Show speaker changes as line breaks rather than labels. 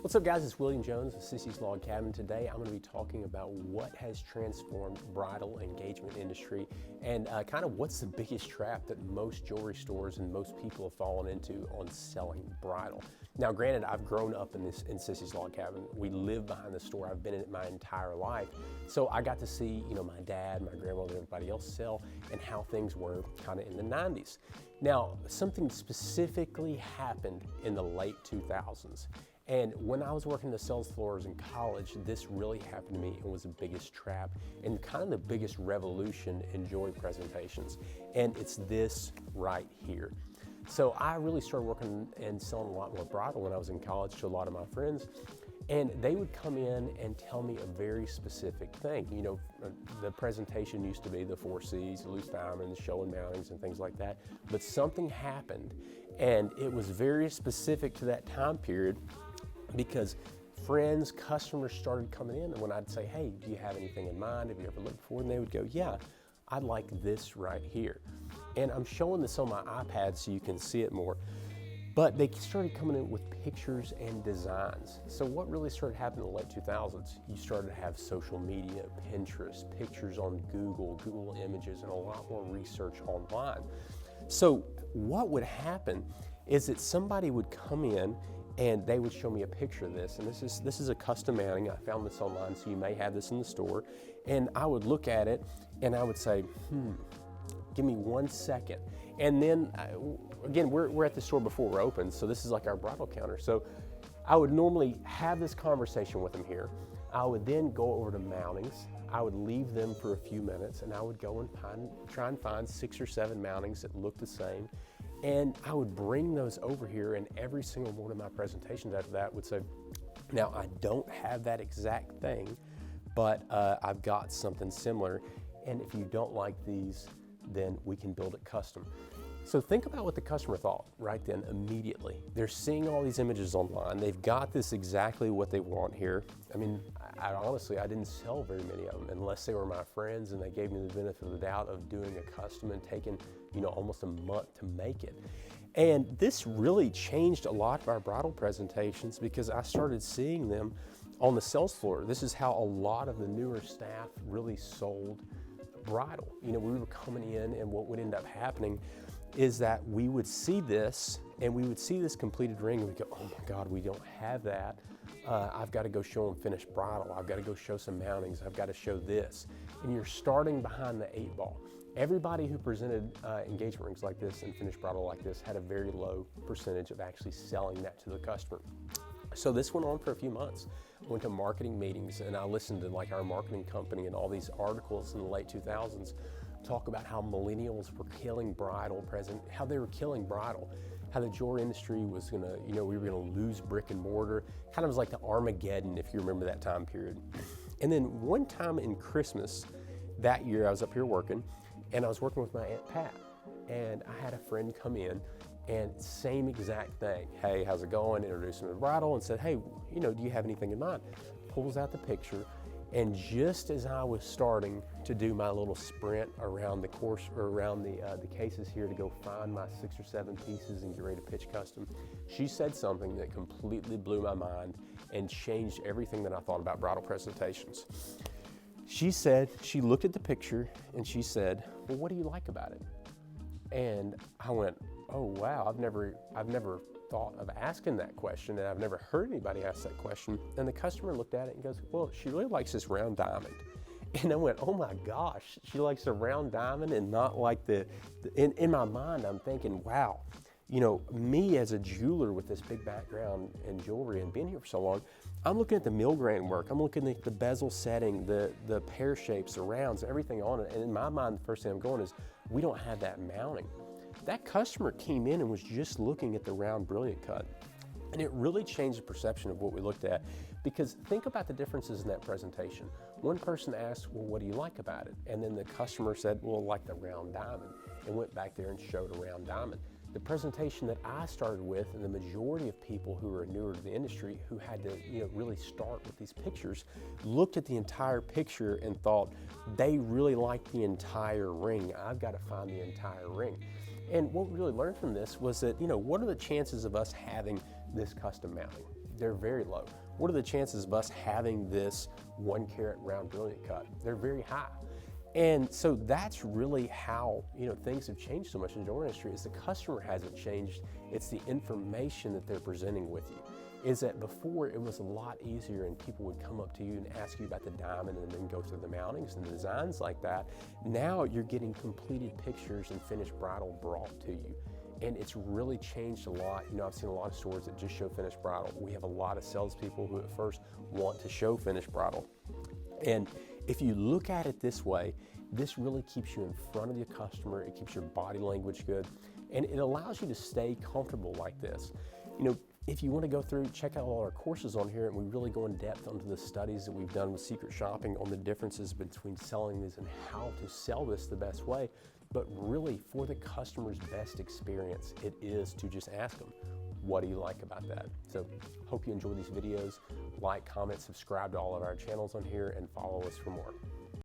What's up, guys? It's William Jones of Sissy's Log Cabin. Today I'm going to be talking about what has transformed bridal engagement industry and kind of what's the biggest trap that most jewelry stores and most people have fallen into on selling bridal. Now, granted, I've grown up in Sissy's Log Cabin. We live behind the store. I've been in it my entire life. So I got to see, my dad, my grandmother, everybody else sell and how things were kind of in the 90s. Now, something specifically happened in the late 2000s. And when I was working the sales floors in college, this really happened to me and was the biggest trap and kind of the biggest revolution in jewelry presentations. And it's this right here. So I really started working and selling a lot more bridal when I was in college to a lot of my friends. And they would come in and tell me a very specific thing. The presentation used to be the 4 C's, loose diamonds, show and mountings and things like that. But something happened and it was very specific to that time period, because friends, customers started coming in, and when I'd say, hey, do you have anything in mind? Have you ever looked for it? And they would go, yeah, I'd like this right here. And I'm showing this on my iPad so you can see it more. But they started coming in with pictures and designs. So what really started happening in the late 2000s, you started to have social media, Pinterest, pictures on Google Images, and a lot more research online. So what would happen is that somebody would come in and they would show me a picture of this, and this is a custom mounting. I found this online, so you may have this in the store. And I would look at it and I would say, give me 1 second. And then, again, we're at the store before we're open, so this is like our bridal counter. So I would normally have this conversation with them here. I would then go over to mountings. I would leave them for a few minutes, and I would go and try and find 6 or 7 mountings that look the same. And I would bring those over here, and every single one of my presentations after that would say, now I don't have that exact thing, but I've got something similar. And if you don't like these, then we can build it custom. So think about what the customer thought right then immediately. They're seeing all these images online. They've got this exactly what they want here. I mean, honestly, I didn't sell very many of them unless they were my friends and they gave me the benefit of the doubt of doing a custom and taking, almost a month to make it. And this really changed a lot of our bridal presentations because I started seeing them on the sales floor. This is how a lot of the newer staff really sold bridal. We were coming in, and what would end up happening is that we would see this, and we would see this completed ring, and we'd go, oh my God, we don't have that. I've got to go show them finished bridal. I've got to go show some mountings. I've got to show this. And you're starting behind the 8 ball. Everybody who presented engagement rings like this and finished bridal like this had a very low percentage of actually selling that to the customer. So this went on for a few months. I went to marketing meetings, and I listened to our marketing company and all these articles in the late 2000s talk about how millennials were killing bridal how they were killing bridal, how the jewelry industry was gonna, we were gonna lose brick and mortar. Kind of was like the Armageddon, if you remember that time period. And then one time in Christmas that year, I was up here working, and I was working with my Aunt Pat, and I had a friend come in, and same exact thing. Hey, how's it going? Introduced him to bridal and said, hey, do you have anything in mind? Pulls out the picture, and just as I was starting to do my little sprint around the course, or around the cases here to go find my 6 or 7 pieces and get ready to pitch custom, she said something that completely blew my mind and changed everything that I thought about bridal presentations. She said, she looked at the picture and she said, well, what do you like about it? And I went, oh wow, I've never thought of asking that question, and I've never heard anybody ask that question. And the customer looked at it and goes, well, she really likes this round diamond. And I went, oh my gosh, she likes a round diamond and not like in my mind, I'm thinking, wow, me as a jeweler with this big background in jewelry and being here for so long, I'm looking at the mill grain work. I'm looking at the bezel setting, the pear shapes, the rounds, everything on it. And in my mind, the first thing I'm going is, we don't have that mounting. That customer came in and was just looking at the round brilliant cut. And it really changed the perception of what we looked at, because think about the differences in that presentation. One person asked, well, what do you like about it? And then the customer said, well, I like the round diamond, and went back there and showed a round diamond. The presentation that I started with, and the majority of people who are newer to the industry who had to really start with these pictures, looked at the entire picture and thought, they really like the entire ring. I've got to find the entire ring. And what we really learned from this was that, what are the chances of us having this custom mounting? They're very low. What are the chances of us having this 1 carat round brilliant cut? They're very high. And so that's really how, things have changed so much in the jewelry industry. Is the customer hasn't changed, it's the information that they're presenting with you. Is that before it was a lot easier and people would come up to you and ask you about the diamond and then go through the mountings and the designs like that. Now you're getting completed pictures and finished bridal brought to you. And it's really changed a lot. I've seen a lot of stores that just show finished bridal. We have a lot of salespeople who at first want to show finished bridal. And if you look at it this way, this really keeps you in front of your customer. It keeps your body language good, and it allows you to stay comfortable like this. If you want to go through, check out all our courses on here, and we really go in depth onto the studies that we've done with Secret Shopping on the differences between selling these and how to sell this the best way. But really, for the customer's best experience, it is to just ask them, what do you like about that? So hope you enjoy these videos. Like, comment, subscribe to all of our channels on here, and follow us for more.